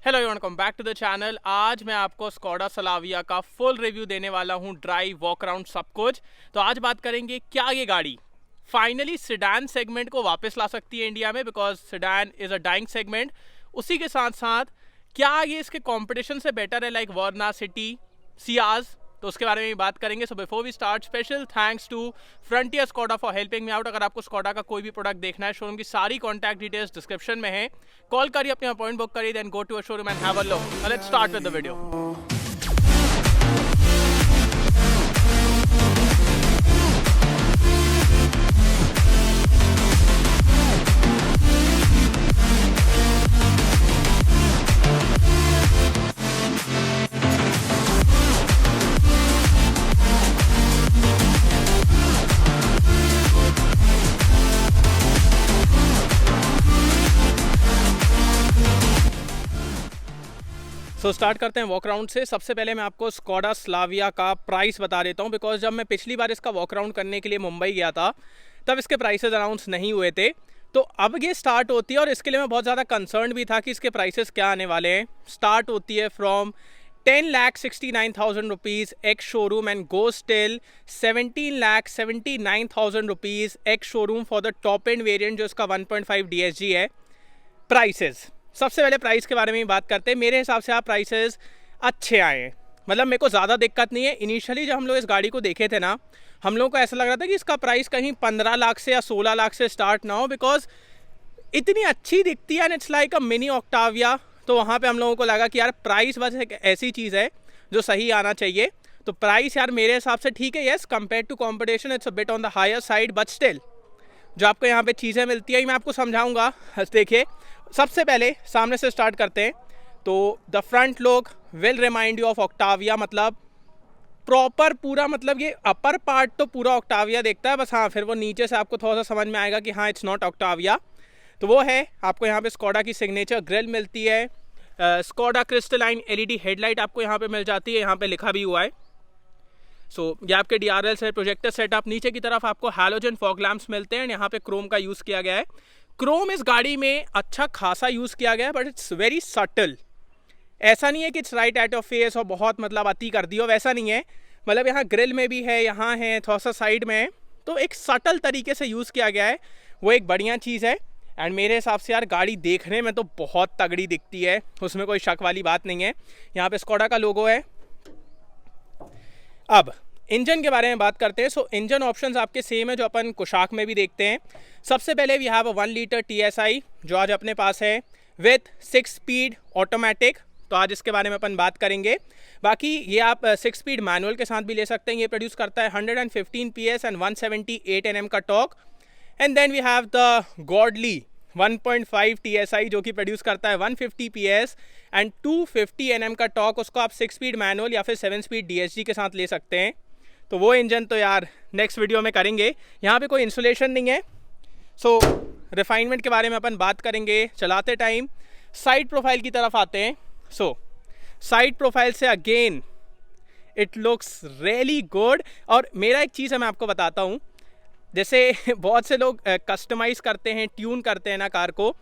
Hello everyone, welcome back to the channel. आज मैं आपको स्कोडा सलाविया का फुल रिव्यू देने वाला हूं, ड्राइव, वॉक अराउंड, सब कुछ। तो आज बात करेंगे क्या ये गाड़ी फाइनली सिडान सेगमेंट को वापस ला सकती है इंडिया में, because sedan is a dying segment. उसी के साथ साथ क्या ये इसके कंपटीशन से बेटर है, लाइक वर्ना, सिटी, सियाज, तो उसके बारे में भी बात करेंगे। So before we start, special thanks to Frontier Skoda for helping me out. अगर आपको स्कोडा का कोई भी प्रोडक्ट देखना है, शोरूम की सारी कॉन्टैक्ट डिटेल्स डिस्क्रिप्शन में है। कॉल करिए, अपने अपॉइंट बुक करिए, then go to a showroom and have a look. Let's start with the video. So start करते हैं वॉक राउंड से। सबसे पहले मैं आपको स्कोडा स्लाविया का प्राइस बता देता हूँ, बिकॉज जब मैं पिछली बार इसका वॉक राउंड करने के लिए मुंबई गया था तब इसके प्राइसेस अनाउंस नहीं हुए थे। तो अब ये स्टार्ट होती है और इसके लिए मैं बहुत ज़्यादा कंसर्न भी था कि इसके प्राइसेस क्या आने वाले हैं। स्टार्ट होती है from 10,69,000 rupees ex showroom and goes till 17,79,000 rupees ex showroom for the top end variant जो इसका 1.5 DSG है। प्राइसेस, सबसे पहले प्राइस के बारे में ही बात करते हैं। मेरे हिसाब से आप प्राइसेस अच्छे आए हैं, मतलब मेरे को ज़्यादा दिक्कत नहीं है। इनिशियली जब हम लोग इस गाड़ी को देखे थे ना, हम लोगों को ऐसा लग रहा था कि इसका प्राइस कहीं 15 लाख से या 16 लाख से स्टार्ट ना हो, बिकॉज इतनी अच्छी दिखती है and it's like a mini Octavia. तो वहाँ पे हम लोगों को लगा कि यार प्राइस बस एक ऐसी चीज़ है जो सही आना चाहिए। तो प्राइस यार मेरे हिसाब से ठीक है, yes, compare to competition it's a bit on the higher side, but still जो आपको यहाँ पे चीज़ें मिलती है मैं आपको समझाऊंगा। देखिए, सबसे पहले सामने से स्टार्ट करते हैं। तो the front look will remind you of Octavia, मतलब प्रॉपर पूरा, मतलब ये अपर पार्ट तो पूरा ऑक्टाविया देखता है, बस हाँ फिर वो नीचे से आपको थोड़ा सा समझ में आएगा कि हाँ इट्स नॉट ऑक्टाविया। तो वो है। आपको यहाँ पे स्कोडा की सिग्नेचर ग्रिल मिलती है, स्कोडा क्रिस्टलाइन LED हेडलाइट आपको यहाँ पे मिल जाती है, यहाँ पे लिखा भी हुआ है। ये आपके DRLs है, प्रोजेक्टर सेटअप। नीचे की तरफ आपको हैलोजन फॉग लैंप्स मिलते हैं, यहाँ पे क्रोम का यूज़ किया गया है। क्रोम इस गाड़ी में अच्छा खासा यूज़ किया गया है, बट इट्स वेरी सटल। ऐसा नहीं है कि it's right at your face और बहुत मतलब अति कर दी हो, वैसा नहीं है। मतलब यहाँ ग्रिल में भी है, यहाँ है, थोड़ा सा साइड में है, तो एक सटल तरीके से यूज़ किया गया है, वो एक बढ़िया चीज़ है। एंड मेरे हिसाब से यार गाड़ी देखने में तो बहुत तगड़ी दिखती है, उसमें कोई शक वाली बात नहीं है। यहाँ पे स्कोडा का लोगो है। अब इंजन के बारे में बात करते हैं। इंजन ऑप्शंस आपके सेम है जो अपन कुशाक में भी देखते हैं। सबसे पहले we have a 1 litre TSI जो आज अपने पास है विथ 6 स्पीड ऑटोमेटिक, तो आज इसके बारे में अपन बात करेंगे। बाकी ये आप 6 स्पीड मैनुअल के साथ भी ले सकते हैं। ये प्रोड्यूस करता है 115 PS एंड 178 Nm का torque. And then we have the godly 1.5 TSI जो कि प्रोड्यूस करता है 150 PS एंड 250 Nm का टॉर्क। उसको आप 6 स्पीड मैनुअल या फिर 7 स्पीड DSG के साथ ले सकते हैं। तो वो इंजन तो यार नेक्स्ट वीडियो में करेंगे। यहाँ पे कोई इंसुलेशन नहीं है। रिफाइनमेंट के बारे में अपन बात करेंगे चलाते टाइम। साइड प्रोफाइल की तरफ आते हैं। साइड प्रोफाइल से again it looks really good. और मेरा एक चीज़ है, मैं आपको बताता हूँ, जैसे बहुत से लोग कस्टमाइज़ करते हैं, ट्यून करते हैं ना कार को,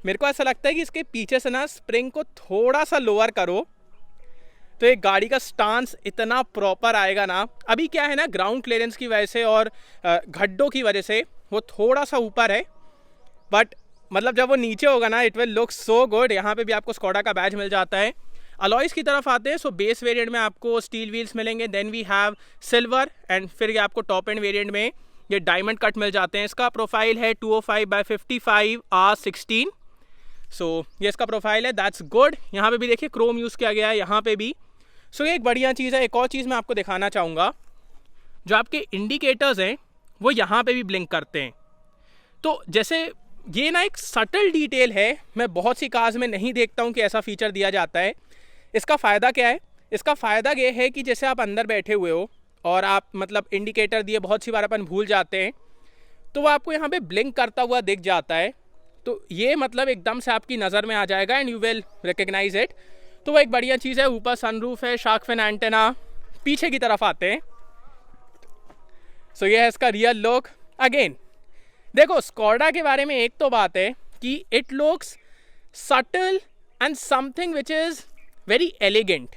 मेरे को ऐसा लगता है कि इसके पीछे से ना स्प्रिंग को थोड़ा सा लोअर करो तो एक गाड़ी का स्टांस इतना प्रॉपर आएगा ना। अभी क्या है ना, ग्राउंड क्लियरेंस की वजह से और गड्ढों की वजह से वो थोड़ा सा ऊपर है, बट मतलब जब वो नीचे होगा ना it will look so good. यहाँ पे भी आपको स्कोडा का बैज मिल जाता है। अलॉयज़ की तरफ आते हैं। बेस वेरिएंट में आपको स्टील व्हील्स मिलेंगे, then we have silver, and फिर ये आपको टॉप एंड वेरिएंट में ये डायमंड कट मिल जाते हैं। इसका प्रोफाइल है 205/55 R16। ये इसका प्रोफाइल है, दैट्स गुड। यहाँ पे भी देखिए क्रोम यूज़ किया गया है, यहाँ पे भी। ये एक बढ़िया चीज़ है। एक और चीज़ मैं आपको दिखाना चाहूँगा, जो आपके इंडिकेटर्स हैं वो यहाँ पे भी ब्लिंक करते हैं। तो जैसे ये ना एक सटल डिटेल है, मैं बहुत सी कार्स में नहीं देखता हूँ कि ऐसा फीचर दिया जाता है। इसका फ़ायदा क्या है? इसका फ़ायदा ये है कि जैसे आप अंदर बैठे हुए हो और आप मतलब इंडिकेटर दिए, बहुत सी बार अपन भूल जाते हैं, तो वो आपको यहाँ पे ब्लिंक करता हुआ दिख जाता है। तो ये मतलब एकदम से आपकी नज़र में आ जाएगा and you will recognise it. तो वो एक बढ़िया चीज़ है। ऊपर सनरूफ है, शार्क फिन एंटेना। पीछे की तरफ आते हैं। ये है इसका रियल लुक। अगेन देखो, स्कोडा के बारे में एक तो बात है कि it looks subtle and something which is very elegant.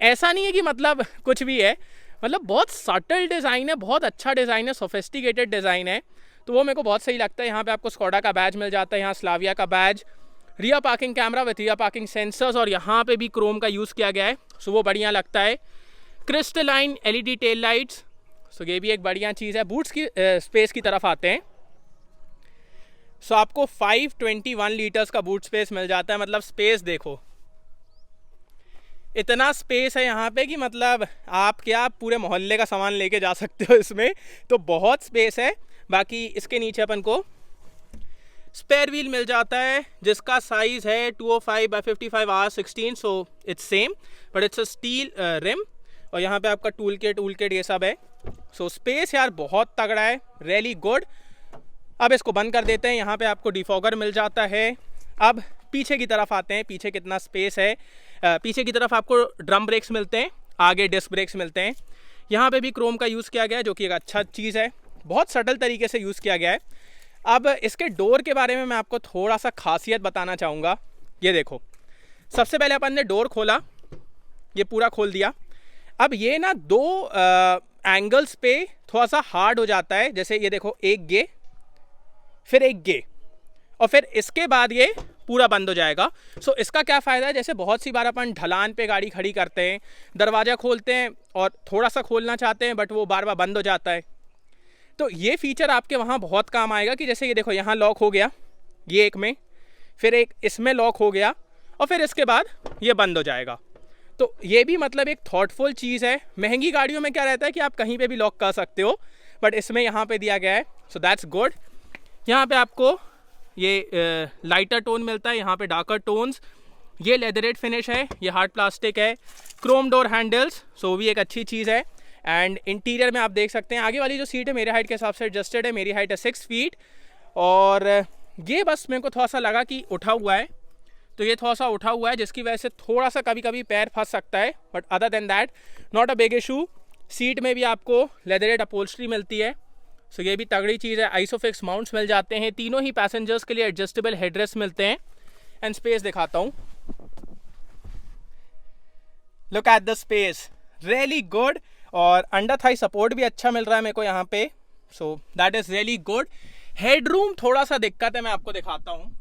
ऐसा नहीं है कि मतलब कुछ भी है, मतलब बहुत सटल डिज़ाइन है, बहुत अच्छा डिज़ाइन है, सोफिस्टिकेटेड डिज़ाइन है, तो वो मेरे को बहुत सही लगता है। यहाँ पे आपको स्कोडा का बैज मिल जाता है, यहाँ स्लाविया का badge, rear parking camera with rear parking sensors, और यहाँ पे भी क्रोम का यूज़ किया गया है, सो वो बढ़िया लगता है। क्रिस्टलाइन LED टेल लाइट्स, सो ये भी एक बढ़िया चीज़ है। बूट्स की स्पेस की तरफ आते हैं, सो आपको 521 लीटर्स का बूट स्पेस मिल जाता है। मतलब स्पेस देखो, इतना स्पेस है यहाँ पे कि मतलब आप क्या पूरे मोहल्ले का सामान लेके जा सकते हो इसमें, तो बहुत स्पेस है। बाकी इसके नीचे अपन को स्पेयर व्हील मिल जाता है जिसका साइज़ है 205/55 R16, so it's same but it's a steel rim, और यहाँ पे आपका टूल किट ये सब है। सो स्पेस यार बहुत तगड़ा है, रियली गुड। अब इसको बंद कर देते हैं। यहाँ पे आपको डिफॉगर मिल जाता है। अब पीछे की तरफ आते हैं, पीछे कितना स्पेस है। पीछे की तरफ आपको ड्रम ब्रेक्स मिलते हैं, आगे डिस्क ब्रेक्स मिलते हैं। यहाँ पे भी क्रोम का यूज़ किया गया है जो कि एक अच्छा चीज़ है, बहुत सटल तरीके से यूज़ किया गया है। अब इसके डोर के बारे में मैं आपको थोड़ा सा खासियत बताना चाहूँगा। ये देखो, सबसे पहले अपन ने डोर खोला, ये पूरा खोल दिया। अब ये ना दो एंगल्स पे थोड़ा सा हार्ड हो जाता है, जैसे ये देखो, एक गे फिर एक गे, और फिर इसके बाद ये पूरा बंद हो जाएगा। सो इसका क्या फ़ायदा है, जैसे बहुत सी बार अपन ढलान पे गाड़ी खड़ी करते हैं, दरवाज़ा खोलते हैं और थोड़ा सा खोलना चाहते हैं बट वो बार बार बंद हो जाता है, तो ये फीचर आपके वहाँ बहुत काम आएगा कि जैसे ये देखो, यहाँ लॉक हो गया, ये एक में, फिर एक इसमें लॉक हो गया, और फिर इसके बाद ये बंद हो जाएगा। तो ये भी मतलब एक थॉटफुल चीज़ है। महंगी गाड़ियों में क्या रहता है कि आप कहीं पे भी लॉक कर सकते हो, बट इसमें यहाँ पे दिया गया है, सो दैट्स गुड। यहाँ पे आपको ये लाइटर टोन मिलता है, यहाँ पे डार्कर टोन्स, ये लेदरेट फिनिश है, ये हार्ड प्लास्टिक है, क्रोम डोर हैंडल्स, सो भी एक अच्छी चीज़ है। एंड इंटीरियर में आप देख सकते हैं, आगे वाली जो सीट है मेरे हाइट के हिसाब से एडजस्टेड है, मेरी हाइट है 6 फीट, और ये बस मेरे को थोड़ा सा लगा कि उठा हुआ है, तो ये थोड़ा सा उठा हुआ है जिसकी वजह से थोड़ा सा कभी कभी पैर फंस सकता है, but other than that not a big issue. Seat में भी आपको लेदरेट अपहोल्स्ट्री मिलती है, सो ये भी तगड़ी चीज़ है। आइसोफिक्स माउंट्स मिल जाते हैं, तीनों ही पैसेंजर्स के लिए एडजस्टेबल हेडरेस्ट मिलते हैं। एंड स्पेस दिखाता हूँ, look at the space, really good, और अंडर थाई सपोर्ट भी अच्छा मिल रहा है मेरे को यहाँ पे, so that is really good. Headroom थोड़ा सा दिक्कत है, मैं आपको दिखाता हूँ।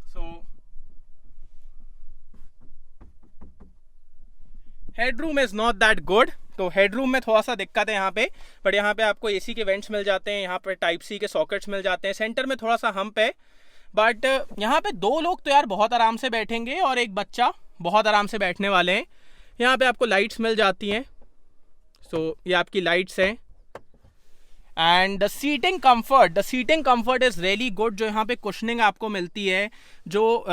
So headroom is not that good, तो हेडरूम में थोड़ा सा दिक्कत है यहाँ पे, बट यहाँ पे आपको एसी के वेंट्स मिल जाते हैं, यहाँ पे टाइप सी के सॉकेट्स मिल जाते हैं, सेंटर में थोड़ा सा हम्प है, बट यहाँ पे 2 लोग तो यार बहुत आराम से बैठेंगे और एक बच्चा बहुत आराम से बैठने वाले हैं। यहाँ पे आपको लाइट्स मिल जाती हैं, सो ये आपकी लाइट्स हैं। And the seating comfort is really good, जो यहाँ पे कुशनिंग आपको मिलती है, जो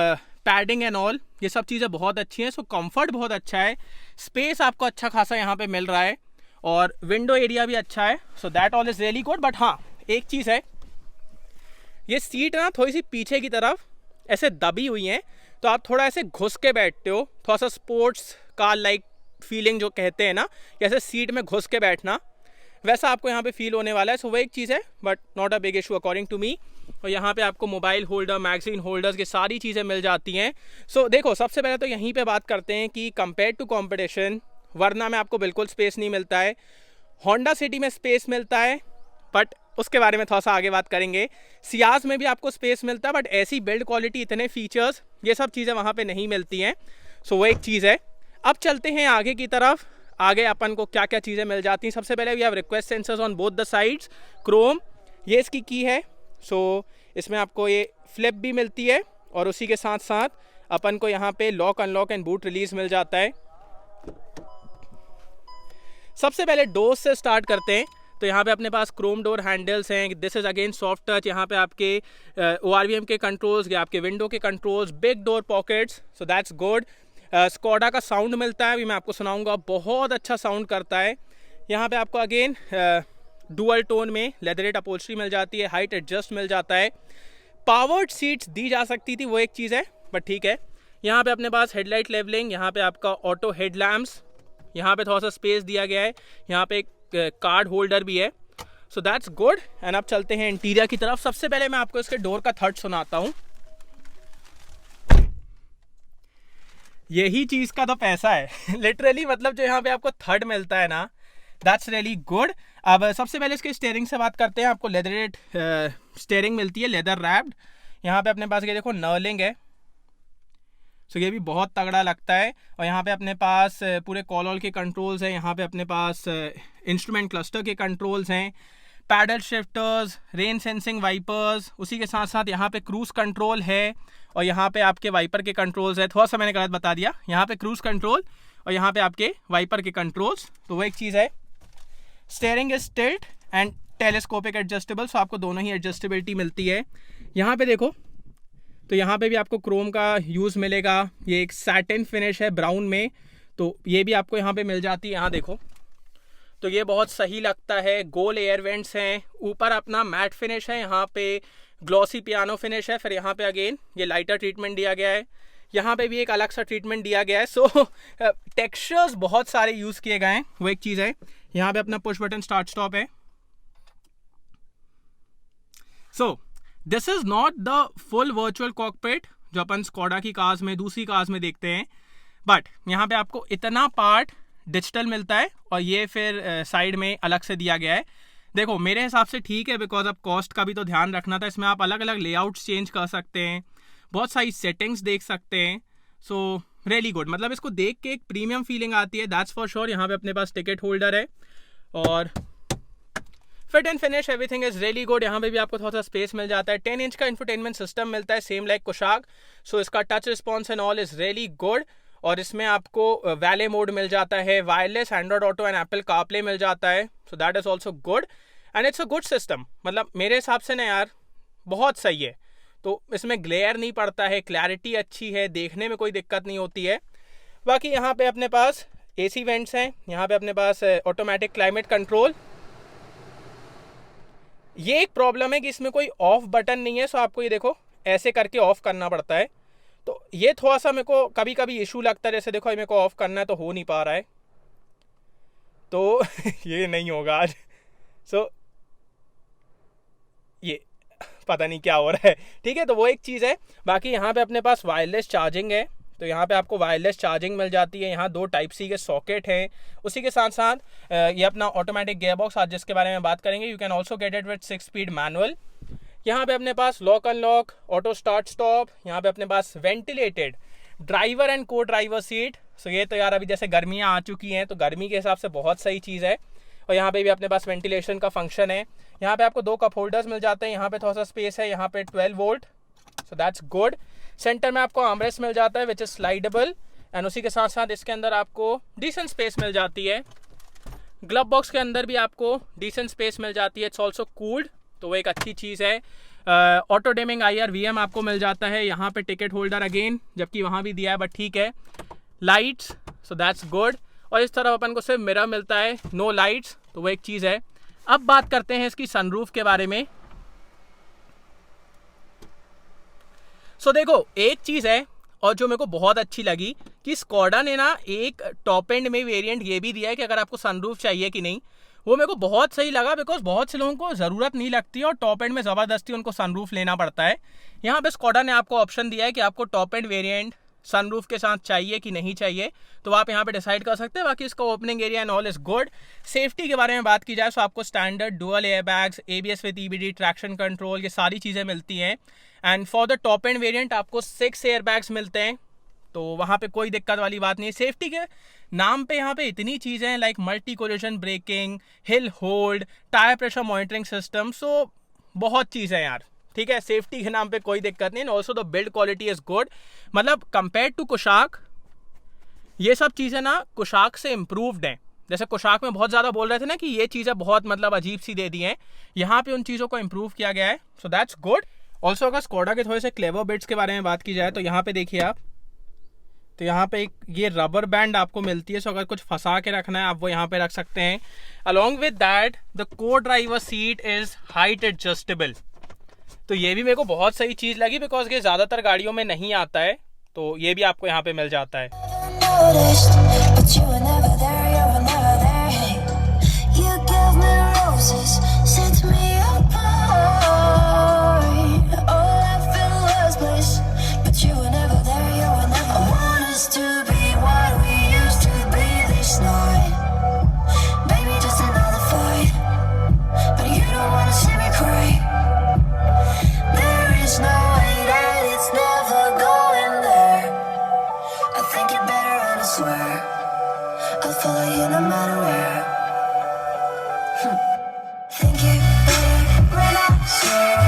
पैडिंग एंड ऑल, ये सब चीज़ें बहुत अच्छी हैं, सो कंफर्ट बहुत अच्छा है। स्पेस आपको अच्छा खासा यहाँ पे मिल रहा है, और विंडो एरिया भी अच्छा है, so that all is really good. But हाँ, एक चीज़ है, ये सीट ना थोड़ी सी पीछे की तरफ ऐसे दबी हुई हैं, तो आप थोड़ा ऐसे घुस के बैठते हो, थोड़ा सा स्पोर्ट्स कार लाइक फीलिंग जो कहते हैं ना, जैसे सीट में घुस के बैठना, वैसा आपको यहाँ पे फील होने वाला है। सो वो एक चीज़ है, but not a big issue according to me. और यहाँ पे आपको मोबाइल होल्डर, मैगजीन होल्डर्स, की सारी चीज़ें मिल जाती हैं। सो देखो, सबसे पहले तो यहीं पे बात करते हैं कि कंपेयर टू कंपटीशन, वरना में आपको बिल्कुल स्पेस नहीं मिलता है। होंडा सिटी में स्पेस मिलता है, बट उसके बारे में थोड़ा सा आगे बात करेंगे। सियाज में भी आपको स्पेस मिलता है, बट ऐसी बिल्ड क्वालिटी, इतने फीचर्स, ये सब चीज़ें वहाँ पे नहीं मिलती हैं। सो वो एक चीज़ है। अब चलते हैं आगे की तरफ। आगे अपन को क्या क्या चीज़ें मिल जाती हैं। सबसे पहले we have request sensors on both the sides, chrome, ये इसकी की है। सो इसमें आपको ये फ्लिप भी मिलती है, और उसी के साथ साथ अपन को यहाँ पे lock, unlock and boot release मिल जाता है। सबसे पहले डोर से स्टार्ट करते हैं, तो यहाँ पे अपने पास क्रोम डोर हैंडल्स हैं। This is again soft touch. यहाँ पे आपके ORVM के कंट्रोल्स, या आपके विंडो के controls, big door pockets, so that's good. Skoda का साउंड मिलता है, अभी मैं आपको सुनाऊंगा, बहुत अच्छा साउंड करता है। यहाँ पे आपको अगेन डुअल टोन में लेदरेट अपहोल्स्ट्री मिल जाती है, हाइट एडजस्ट मिल जाता है। पावर्ड सीट्स दी जा सकती थी, वो एक चीज़ है, बट ठीक है। यहाँ पे अपने पास हेडलाइट लेवलिंग, यहाँ पे आपका ऑटो हेडलैम्प्स, यहाँ पे थोड़ा सा स्पेस दिया गया है, यहाँ पे एक कार्ड होल्डर भी है, सो दैट्स गुड। एंड अब चलते हैं इंटीरियर की तरफ। सबसे पहले मैं आपको इसके डोर का थर्ड सुनाता हूँ। यही चीज़ का तो पैसा है लिटरली, मतलब जो यहाँ पे आपको थर्ड मिलता है ना, दैट्स रियली गुड। अब सबसे पहले इसके स्टीयरिंग से बात करते हैं। आपको लेदरेट स्टीयरिंग मिलती है, लेदर रैप्ड। यहाँ पे अपने पास ये देखो नर्लिंग है, सो ये भी बहुत तगड़ा लगता है। और यहाँ पे अपने पास पूरे कॉल ऑल के कंट्रोल्स हैं, यहाँ पे अपने पास इंस्ट्रूमेंट क्लस्टर के कंट्रोल्स हैं, paddle shifters, rain sensing wipers, उसी के साथ साथ यहाँ पे क्रूज कंट्रोल है और यहाँ पे आपके वाइपर के कंट्रोल्स है। थोड़ा सा मैंने गलत बता दिया, यहाँ पे क्रूज कंट्रोल और यहाँ पे आपके वाइपर के कंट्रोल्स, तो वो एक चीज़ है। Steering is tilt and telescopic adjustable, so आपको दोनों ही एडजस्टेबिलिटी मिलती है। यहाँ पे देखो तो यहाँ पे भी आपको क्रोम का यूज़ मिलेगा, ये एक सैटिन फिनिश है ब्राउन में, तो ये भी आपको यहाँ पे मिल जाती है। यहाँ देखो तो ये बहुत सही लगता है। गोल एयर वेंट्स हैं, ऊपर अपना मैट फिनिश है, यहाँ पे ग्लॉसी पियानो फिनिश है, फिर यहाँ पे अगेन ये लाइटर ट्रीटमेंट दिया गया है, यहाँ पे भी एक अलग सा ट्रीटमेंट दिया गया है। सो टेक्सचर्स बहुत सारे यूज़ किए गए हैं, वो एक चीज़ है। यहाँ पे अपना पुश बटन स्टार्ट स्टॉप है। So this is not the full virtual cockpit जो अपन स्कोडा की कार्स में, दूसरी कार्स में देखते हैं, बट यहाँ पे आपको इतना पार्ट डिजिटल मिलता है और ये फिर साइड में अलग से दिया गया है। देखो मेरे हिसाब से ठीक है, बिकॉज अब कॉस्ट का भी तो ध्यान रखना था। इसमें आप अलग अलग लेआउट्स चेंज कर सकते हैं, बहुत सारी सेटिंग्स देख सकते हैं, सो रियली गुड। मतलब इसको देख के एक प्रीमियम फीलिंग आती है, दैट्स फॉर श्योर। यहाँ पे अपने पास टिकट होल्डर है और fit and finish everything is really good. यहाँ पे भी आपको थोड़ा सा स्पेस मिल जाता है। 10 इंच का इंफोटेनमेंट सिस्टम मिलता है, सेम लाइक कुशाक, सो इसका touch response and all is really good. और इसमें आपको वैले मोड मिल जाता है, wireless Android auto and Apple CarPlay मिल जाता है, so that is also good and it's a good system. मतलब मेरे हिसाब से ना यार बहुत सही है। तो इसमें ग्लेयर नहीं पड़ता है, क्लैरिटी अच्छी है, देखने में कोई दिक्कत नहीं होती है। बाकी यहाँ पे अपने पास AC वेंट्स हैं, यहाँ पे अपने पास ऑटोमेटिक क्लाइमेट कंट्रोल। ये एक प्रॉब्लम है कि इसमें कोई ऑफ बटन नहीं है, सो आपको ये देखो ऐसे करके ऑफ करना पड़ता है, तो ये थोड़ा सा मेरे को कभी कभी इशू लगता है। जैसे देखो मेरे को ऑफ करना है तो हो नहीं पा रहा है, तो ये नहीं होगा आज। सो ये पता नहीं क्या हो रहा है, ठीक है, तो वो एक चीज़ है। बाकी यहाँ पे अपने पास वायरलेस चार्जिंग है, तो यहाँ पे आपको वायरलेस चार्जिंग मिल जाती है। यहाँ 2 Type-C के सॉकेट हैं, उसी के साथ साथ ये अपना ऑटोमेटिक गियर बॉक्स, आज जिसके बारे में बात करेंगे। You can also get it with 6 speed manual. यहाँ पे अपने पास lock unlock, auto start stop. यहाँ पे अपने पास ventilated driver and co driver seat. So ये तो यार अभी जैसे गर्मियाँ आ चुकी हैं तो गर्मी के हिसाब से बहुत सही चीज़ है। और यहाँ पे भी अपने पास वेंटिलेशन का फंक्शन है। यहाँ पे आपको 2 कप होल्डर्स मिल जाते हैं, यहाँ पे थोड़ा सा स्पेस है, यहाँ पे 12 volt, so that's good. Centre में आपको आर्मरेस्ट मिल जाता है विच इज स्लाइडेबल एंड उसी के साथ साथ इसके अंदर आपको डिसेंट स्पेस मिल जाती है। ग्लव बॉक्स के अंदर भी आपको डिसेंट स्पेस मिल जाती है, इट्स ऑल्सो कूल्ड, तो वो एक अच्छी चीज़ है। ऑटो डिमिंग IR VM आपको मिल जाता है। यहाँ पे टिकट होल्डर अगेन, जबकि वहाँ भी दिया है बट ठीक है। Lights, so that's good. और इस तरफ अपन को सिर्फ मिरर मिलता है, नो लाइट्स, तो वो एक चीज़ है। अब बात करते हैं इसकी सनरूफ के बारे में। सो देखो एक चीज़ है और जो मेरे को बहुत अच्छी लगी कि स्कोडा ने ना एक टॉप एंड में वेरिएंट ये भी दिया है कि अगर आपको सनरूफ चाहिए कि नहीं, वो मेरे को बहुत सही लगा, बिकॉज बहुत से लोगों को ज़रूरत नहीं लगती है और टॉप एंड में ज़बरदस्ती उनको सनरूफ लेना पड़ता है। यहाँ पे स्कोडा ने आपको ऑप्शन दिया है कि आपको टॉप एंड वेरिएंट सनरूफ के साथ चाहिए कि नहीं चाहिए, तो आप यहाँ पे डिसाइड कर सकते हैं। बाकी इसका opening area and all is good. Safety के बारे में बात की जाए तो आपको standard dual airbags, ABS with EBD, traction control, ये सारी चीज़ें मिलती हैं। And for the top end variant आपको 6 एयरबैग्स मिलते हैं, तो वहाँ पे कोई दिक्कत वाली बात नहीं। सेफ्टी के नाम पे यहाँ पे इतनी चीज़ें हैं like multi collision braking, hill hold, tyre pressure monitoring system, so बहुत चीज़ें हैं यार, ठीक है। सेफ्टी के नाम पे कोई दिक्कत नहीं। Also the build quality is good, मतलब कंपेयर टू कुशाक ये सब चीज़ें ना कुशाक से इम्प्रूव्ड हैं। जैसे कुशाक में बहुत ज़्यादा बोल रहे थे ना कि ये चीज़ें बहुत मतलब अजीब सी दे दी हैं, यहाँ पे उन चीज़ों को इम्प्रूव किया गया है, सो दैट्स गुड। ऑल्सो अगर स्कोडा के थोड़े से क्लेवर बिट्स के बारे में बात की जाए तो यहाँ पे देखिए आप, तो यहाँ पे एक ये रबर बैंड आपको मिलती है, सो अगर कुछ फंसा के रखना है आप वो यहाँ पे रख सकते हैं। अलॉन्ग विद दैट द को driver seat is height adjustable, तो ये भी मेरे को बहुत सही चीज़ लगी बिकॉज ये ज़्यादातर गाड़ियों में नहीं आता है, तो ये भी आपको यहाँ पे मिल जाता है। To think you're better and I swear I'll follow you no matter where. Think you're better when I swear.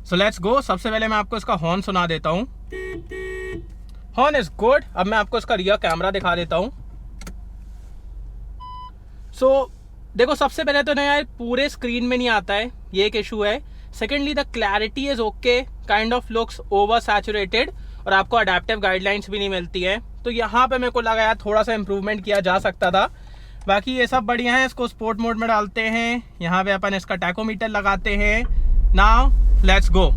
So let's go. सबसे पहले मैं आपको इसका हॉर्न सुना देता हूँ. Horn is good. अब मैं आपको इसका रियर कैमरा दिखा देता हूँ. सो देखो, सबसे पहले तो यार पूरे स्क्रीन में नहीं आता है, ये एक इशू है. Secondly the clarity is okay, kind of looks over saturated, और आपको अडेप्टिव गाइडलाइंस भी नहीं मिलती है. तो यहाँ पे मेरे को लगा यार थोड़ा सा इंप्रूवमेंट किया जा सकता था. बाकी ये सब बढ़िया है. इसको स्पोर्ट मोड में डालते हैं. यहाँ पे अपन इसका टैकोमीटर लगाते हैं. Now let's go.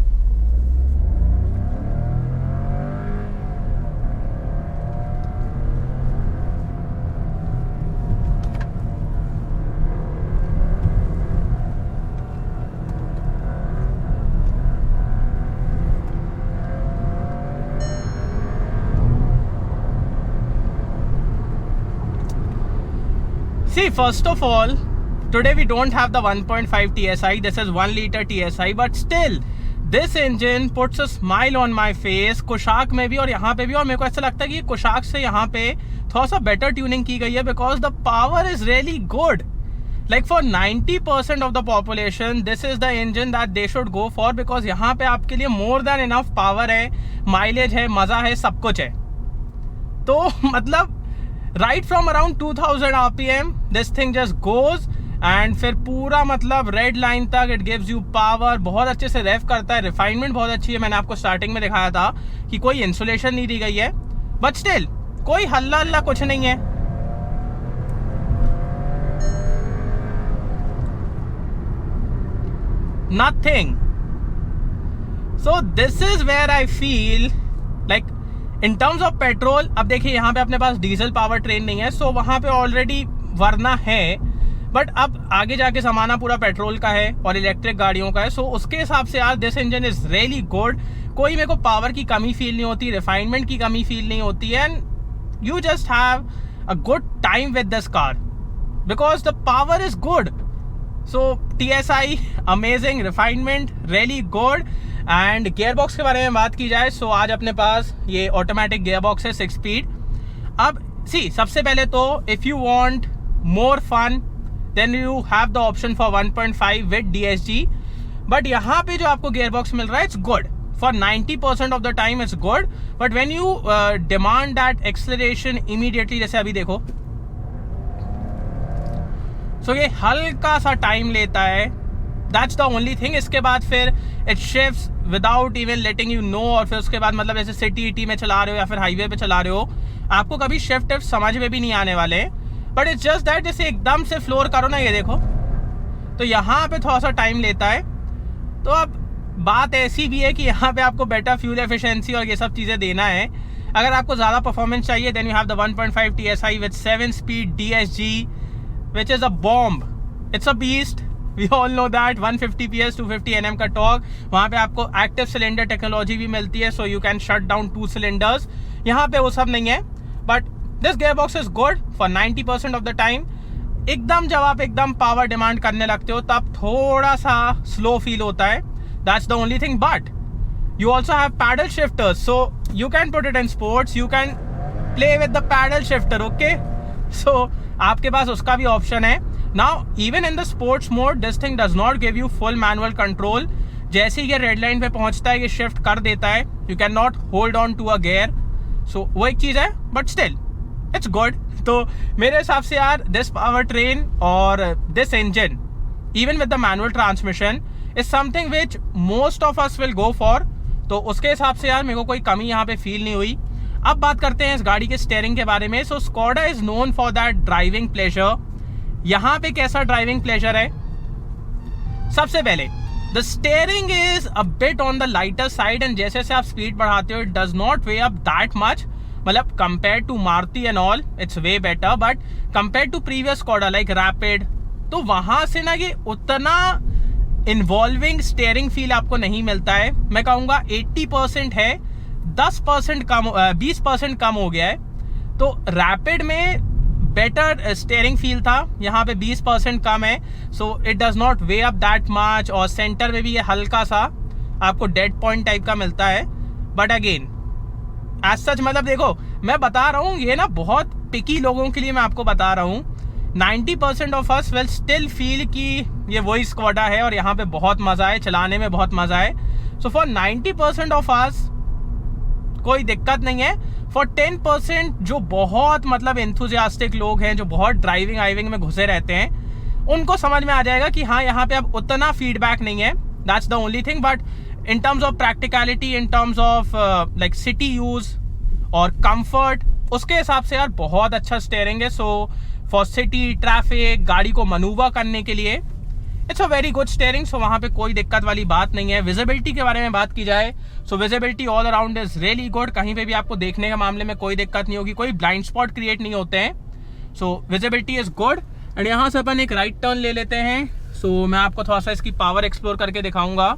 See, first of all, today we don't have the 1.5 TSI. This is 1 liter TSI, but still, this engine puts a smile on my face. Kushaq में भी और यहाँ पे भी, और मेरे को ऐसा लगता है कि कुशाक से यहाँ पे थोड़ा सा बेटर ट्यूनिंग की गई है, because the power is really good. Like for 90% of the population, this is the engine that they should go for, because यहाँ पे आपके लिए more than enough power है, माइलेज है, मज़ा है, सब कुछ है. तो मतलब right from around 2000 RPM this thing just goes, and फिर पूरा मतलब रेड लाइन तक it gives you power. बहुत अच्छे से रेव करता है. रिफाइनमेंट बहुत अच्छी है. मैंने आपको स्टार्टिंग में दिखाया था कि कोई इंसुलेशन नहीं दी गई है, बट स्टिल कोई हल्ला हल्ला कुछ नहीं है. Nothing. So this is where I feel like in terms of petrol. अब देखिए यहाँ पे अपने पास डीजल पावर ट्रेन नहीं है, सो वहाँ पे ऑलरेडी वरना है, बट अब आगे जाके ज़माना पूरा पेट्रोल का है और इलेक्ट्रिक गाड़ियों का है. सो उसके हिसाब से यार this engine is really good. कोई मेरे को पावर की कमी फील नहीं होती, रिफाइनमेंट की कमी फील नहीं होती, and you just have a good time with this car because the power is good. So TSI amazing, refinement really good. And gear box के बारे में बात की जाए, सो आज अपने पास ये ऑटोमेटिक गियर बॉक्स है 6 स्पीड. अब सी, सबसे पहले तो if you want more fun then you have the option for 1.5 with DSG. But यहाँ पे जो आपको गियर बॉक्स मिल रहा है, it's good for 90% of the time, it's good. But when you demand that acceleration immediately, जैसे अभी देखो, सो ये हल्का सा टाइम लेता है. That's the only thing. इसके बाद फिर it shifts without even letting you know. और फिर उसके बाद मतलब जैसे सिटी में चला रहे हो या फिर हाईवे पे चला रहे हो, आपको कभी शिफ्ट समझ में भी नहीं आने वाले. बट इट्स जस्ट दैट जैसे एकदम से फ्लोर करो ना, ये देखो, तो यहाँ पे थोड़ा सा टाइम लेता है. तो अब बात ऐसी भी है कि यहाँ पे आपको बेटर फ्यूल एफिशिएंसी और ये सब चीज़ें देना है. अगर आपको ज़्यादा परफॉर्मेंस चाहिए then you have the 1.5 TSI with 7 speed DSG which is a bomb. It's a beast. We all know that. 150 PS 250 Nm का टॉर्क. वहाँ पे आपको एक्टिव सिलेंडर टेक्नोलॉजी भी मिलती है, so you can shut down 2 cylinders. यहाँ पे वो सब नहीं है, but this gear box is good for 90% of the time. एकदम जब आप एकदम पावर डिमांड करने लगते हो तब थोड़ा सा स्लो फील होता है. That's the only thing. But you also have paddle shifters, so you can put it in sports. You can play with the paddle shifter, okay? So आपके पास उसका भी ऑप्शन है. Now even in the sports mode this thing does not give you full manual control. जैसे ही ये red line पे पहुंचता है ये शिफ्ट कर देता है. You can not hold on to a gear. So वो एक चीज़ है, बट स्टिल इट्स गुड. तो मेरे हिसाब से यार दिस पावर ट्रेन और this engine even with the manual transmission is something which most of us will go for. तो उसके हिसाब से यार मेरे को कोई कमी यहाँ पे फील नहीं हुई. अब बात करते हैं इस गाड़ी के स्टीयरिंग के बारे में. So Skoda is known for that driving pleasure. यहाँ पे कैसा ड्राइविंग प्लेजर है? सबसे पहले the steering is a bit on the lighter side, and जैसे जैसे आप स्पीड बढ़ाते हो it does not weigh up that much. मतलब compare to Maruti and all it's way better, but compare to previous Skoda like Rapid, तो वहां से ना ये उतना इन्वॉल्विंग स्टीयरिंग फील आपको नहीं मिलता है. मैं कहूँगा 80% है, 10% कम, 20% कम हो गया है. तो रैपिड में बेटर स्टीयरिंग फील था, यहाँ पे 20% कम है. So it does not weigh up that much. और सेंटर में भी ये हल्का सा आपको डेड पॉइंट टाइप का मिलता है. बट अगेन एज सच मतलब देखो मैं बता रहा हूँ ये ना बहुत पिकी लोगों के लिए मैं आपको बता रहा हूँ. 90% of us will still feel कि ये वही स्कोडा है और यहाँ पे बहुत मज़ा है, चलाने में बहुत मज़ा है. सो फॉर 90% ऑफ अस कोई दिक्कत नहीं है. फॉर 10% जो बहुत मतलब एंथुजियास्टिक लोग हैं, जो बहुत ड्राइविंग में घुसे रहते हैं, उनको समझ में आ जाएगा कि हाँ यहाँ पे अब उतना फीडबैक नहीं है. That's the only thing. But in terms of practicality, in terms of like city use और कंफर्ट, उसके हिसाब से यार बहुत अच्छा स्टीयरिंग है. सो फॉर सिटी ट्रैफिक, गाड़ी को मनूवर करने के लिए it's a very good steering. So वहाँ पे कोई दिक्कत वाली बात नहीं है. विजिबिलिटी के बारे में बात की जाए, so visibility all around is really good. कहीं पे भी आपको देखने के मामले में कोई दिक्कत नहीं होगी, कोई ब्लाइंड स्पॉट क्रिएट नहीं होते हैं. सो विजिबिलिटी इज गुड. एंड यहाँ से अपन एक राइट टर्न ले लेते हैं. सो मैं आपको थोड़ा सा इसकी पावर एक्सप्लोर करके दिखाऊंगा.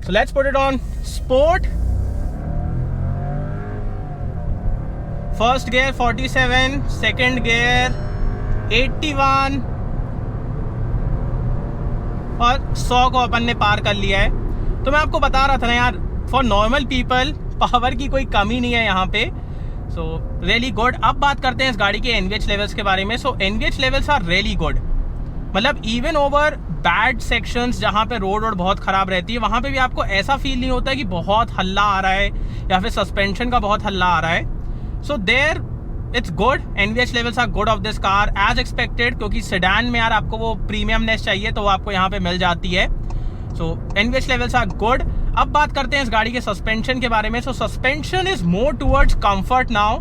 So let's put it on sport. First gear 47, second gear 81 और 100 को अपन ने पार कर लिया है. तो मैं आपको बता रहा था ना यार, फॉर नॉर्मल पीपल पावर की कोई कमी नहीं है यहाँ पे. सो रियली गुड. अब बात करते हैं इस गाड़ी के NVH लेवल्स के बारे में. So NVH levels are really good. मतलब इवन ओवर बैड सेक्शंस जहाँ पे रोड बहुत ख़राब रहती है, वहाँ पे भी आपको ऐसा फील नहीं होता है कि बहुत हल्ला आ रहा है या फिर सस्पेंशन का बहुत हल्ला आ रहा है. So there it's good. NVH levels are good of this car as expected, क्योंकि सेडान में यार आपको वो प्रीमियमनेस चाहिए तो वो आपको यहाँ पे मिल जाती है. सो NVH लेवल्स आर गुड. अब बात करते हैं इस गाड़ी के सस्पेंशन के बारे में. So suspension is more towards comfort now.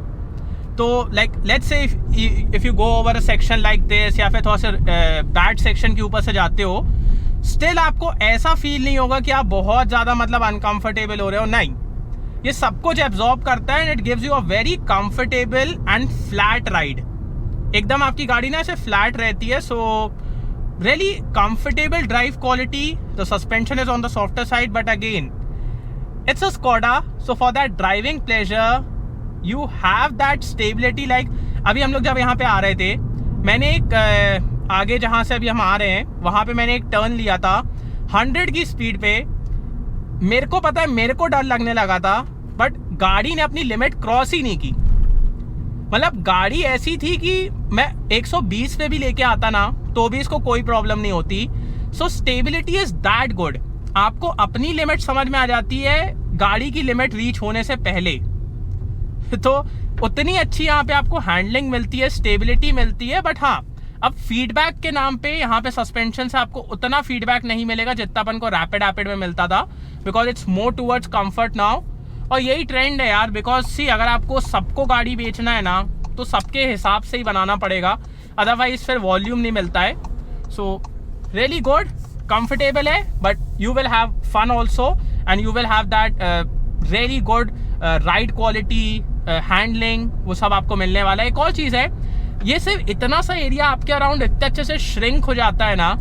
तो like let's say if you go over a section like this या फिर थोड़ा सा बैड सेक्शन के ऊपर से जाते हो, स्टिल आपको ऐसा फील नहीं होगा कि आप बहुत ज़्यादा मतलब अनकंफर्टेबल हो रहे हो. नहीं, ये सब कुछ एब्जॉर्ब करता है and it gives you a very comfortable and flat ride. एकदम आपकी गाड़ी ना ऐसे फ्लैट रहती है. So really comfortable drive quality. The suspension is on the softer side, but again it's a Skoda. So for that driving pleasure you have that stability. Like अभी हम लोग जब यहाँ पे आ रहे थे, मैंने एक आगे जहाँ से अभी हम आ रहे हैं वहाँ पे मैंने एक टर्न लिया था 100 की स्पीड पे. मेरे को पता है मेरे को डर लगने लगा था, बट गाड़ी ने अपनी लिमिट क्रॉस ही नहीं की. मतलब गाड़ी ऐसी थी कि मैं 120 पे भी लेके आता ना तो भी इसको कोई प्रॉब्लम नहीं होती. So stability is that good. आपको अपनी लिमिट समझ में आ जाती है गाड़ी की लिमिट रीच होने से पहले. तो उतनी अच्छी यहाँ पे आपको हैंडलिंग मिलती है, स्टेबिलिटी मिलती है. बट हाँ, अब फीडबैक के नाम पे यहाँ पे सस्पेंशन से आपको उतना फीडबैक नहीं मिलेगा जितना अपन को रैपिड में मिलता था, because it's more towards comfort now. और यही ट्रेंड है यार, बिकॉज सी अगर आपको सबको गाड़ी बेचना है ना तो सबके हिसाब से ही बनाना पड़ेगा, अदरवाइज फिर वॉल्यूम नहीं मिलता है. सो रियली गुड, कंफर्टेबल है, but you will have fun also and you will have that really good ride quality, handling, वो सब आपको मिलने वाला है. एक और चीज़ है, ये सिर्फ इतना सा एरिया आपके अराउंड इतने अच्छे से श्रिंक हो जाता है ना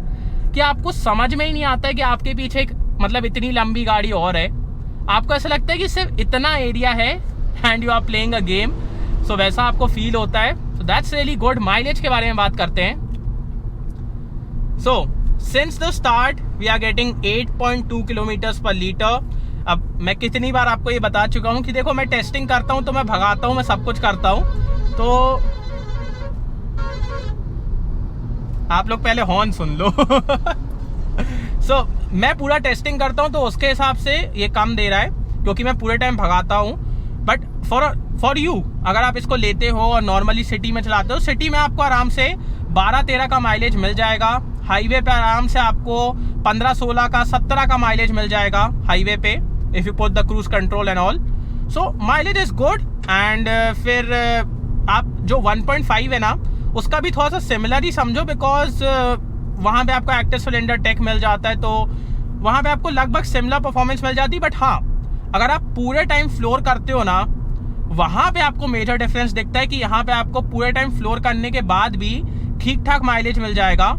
कि आपको समझ में ही नहीं आता है कि आपके पीछे एक मतलब इतनी लंबी गाड़ी और है. आपको ऐसा लगता है कि सिर्फ इतना एरिया है and you are playing a game. So वैसा आपको फील होता है. So that's really good. Mileage के बारे में बात करते हैं. So since the start we are getting 8.2 kilometres per litre. अब मैं कितनी बार आपको ये बता चुका हूँ कि देखो मैं टेस्टिंग करता हूँ तो मैं भगाता हूँ, मैं सब कुछ करता हूँ. तो आप लोग पहले हॉर्न सुन लो. सो मैं पूरा टेस्टिंग करता हूँ तो उसके हिसाब से ये कम दे रहा है क्योंकि मैं पूरे टाइम भगाता हूँ. बट फॉर यू अगर आप इसको लेते हो और नॉर्मली सिटी में चलाते हो, सिटी में आपको आराम से 12-13 का माइलेज मिल जाएगा. हाईवे पे आराम से आपको 15-16 का 17 का माइलेज मिल जाएगा हाईवे पे, if you put the cruise control and all. So mileage is good. And फिर आप जो 1.5 है ना उसका भी थोड़ा सा सिमिलर ही समझो, बिकॉज वहाँ पे आपको एक्टिव सिलेंडर टेक मिल जाता है, तो वहाँ पे आपको लगभग सिमिलर परफॉर्मेंस मिल जाती है. बट हाँ, अगर आप पूरे टाइम फ्लोर करते हो ना, वहाँ पे आपको मेजर डिफरेंस दिखता है कि यहाँ पे आपको पूरे टाइम फ्लोर करने के बाद भी ठीक ठाक माइलेज मिल जाएगा,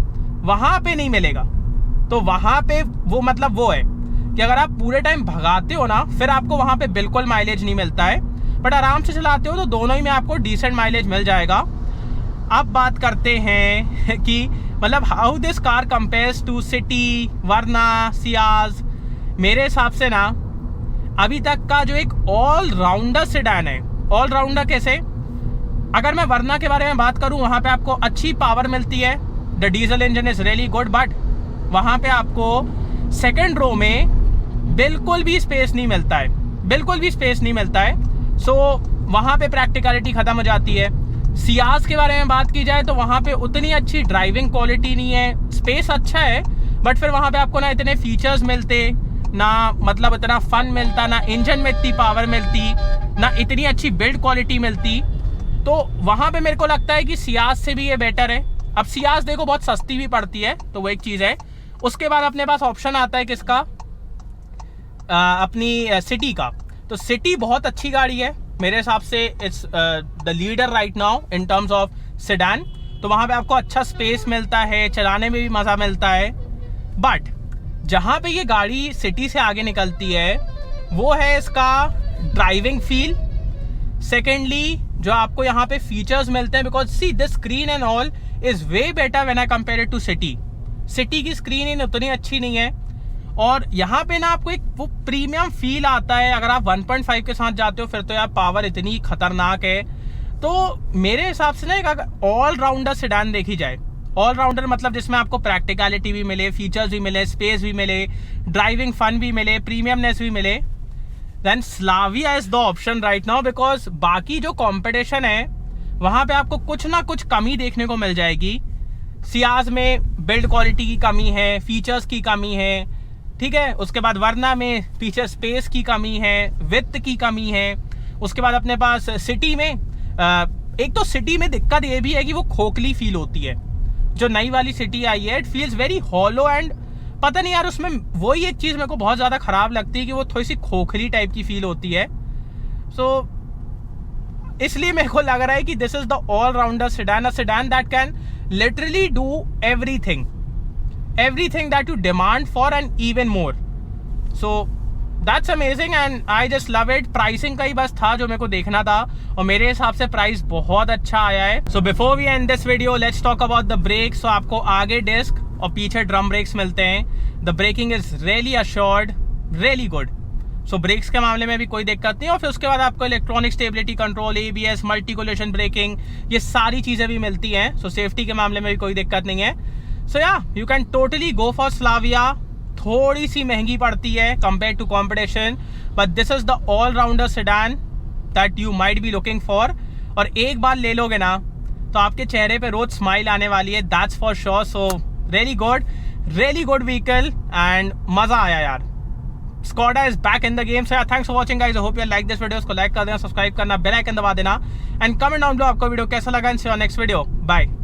वहाँ पे नहीं मिलेगा. तो वहाँ पे वो मतलब वो है कि अगर आप पूरे टाइम भगाते हो ना फिर आपको वहाँ पे बिल्कुल माइलेज नहीं मिलता है. बट आराम से चलाते हो तो दोनों ही में आपको डिसेंट माइलेज मिल जाएगा. अब बात करते हैं कि मतलब how this car compares to City, Verna, Ciaz. मेरे हिसाब से ना अभी तक का जो एक ऑल राउंडर सेडान है। ऑल राउंडर कैसे? अगर मैं वरना के बारे में बात करूं, वहां पे आपको अच्छी पावर मिलती है, the diesel engine is really good, but वहां पे आपको सेकंड रो में बिल्कुल भी स्पेस नहीं मिलता है, बिल्कुल भी स्पेस नहीं मिलता है। सो वहां पे प्रैक्टिकलिटी खत्म हो जाती है। सियाज के बारे में बात की जाए तो वहां पे उतनी अच्छी ड्राइविंग क्वालिटी नहीं है, स्पेस अच्छा है बट फिर वहां पे आपको ना इतने फीचर्स मिलते, ना मतलब इतना फन मिलता, ना इंजन में इतनी पावर मिलती, ना इतनी अच्छी बिल्ड क्वालिटी मिलती। तो वहां पे मेरे को लगता है कि सियाज से भी ये बेटर है। अब सियाज देखो बहुत सस्ती भी पड़ती है, तो वो एक चीज़ है। उसके बाद अपने पास ऑप्शन आता है किसका, अपनी सिटी का। तो सिटी बहुत अच्छी गाड़ी है मेरे हिसाब से, it's the leader right now in terms of sedan. तो वहाँ पे आपको अच्छा स्पेस मिलता है, चलाने में भी मज़ा मिलता है। बट जहाँ पे ये गाड़ी सिटी से आगे निकलती है वो है इसका ड्राइविंग फील। सेकेंडली जो आपको यहाँ पे फीचर्स मिलते हैं, because see this screen and all is way better when I compare it to City. City की स्क्रीन इन उतनी अच्छी नहीं है, और यहाँ पे ना आपको एक वो प्रीमियम फील आता है। अगर आप 1.5 के साथ जाते हो फिर तो यार पावर इतनी खतरनाक है। तो मेरे हिसाब से ना एक ऑल राउंडर सेडान देखी जाए, ऑल राउंडर मतलब जिसमें आपको प्रैक्टिकलिटी भी मिले, फीचर्स भी मिले, स्पेस भी मिले, ड्राइविंग फन भी मिले, प्रीमियमनेस भी मिले, then Slavia is the option right now. Because बाकी जो कंपटीशन है वहाँ पे आपको कुछ ना कुछ कमी देखने को मिल जाएगी। सियाज में बिल्ड क्वालिटी की कमी है, फीचर्स की कमी है, ठीक है। उसके बाद वरना में फीचर स्पेस की कमी है, विड्थ की कमी है। उसके बाद अपने पास सिटी में एक तो सिटी में दिक्कत ये भी है कि वो खोखली फील होती है। जो नई वाली सिटी आई है it feels very hollow, and पता नहीं यार उसमें वही एक चीज़ मेरे को बहुत ज़्यादा ख़राब लगती है कि वो थोड़ी सी खोखली टाइप की फील होती है। सो इसलिए मेरे को लग रहा है कि this is the all rounder sedan, a sedan that can literally do everything that you demand for and even more. So that's amazing and I just love it. Pricing का ही बस था जो मेरे को देखना था, और मेरे हिसाब से प्राइस बहुत अच्छा आया है। So before we end this video, let's talk about the brakes. So आपको आगे डिस्क और पीछे ड्रम ब्रेक्स मिलते हैं। The braking is really assured, really good. So brakes के मामले में भी कोई दिक्कत नहीं। और फिर उसके बाद आपको electronic stability control, ABS, multi collision braking, ये सारी चीज़ें भी मिलती हैं। So सेफ्टी के मामले में भी कोई दिक्कत नहीं है। So yeah, you can totally go for Slavia. थोड़ी सी महंगी पड़ती है compared to competition, but this is the all-rounder sedan that you might be looking for. और एक बार ले लोगे ना तो आपके चेहरे पे रोज स्माइल आने वाली है, that's for sure. So really good vehicle and मजा आया यार। Skoda is back in the game. So yeah, thanks for watching guys. I hope you like this video. इसको लाइक कर देना, सब्सक्राइब करना, बेल आइकन दबा देना, and comment down below आपको वीडियो कैसा लगा। See you on next video. Bye.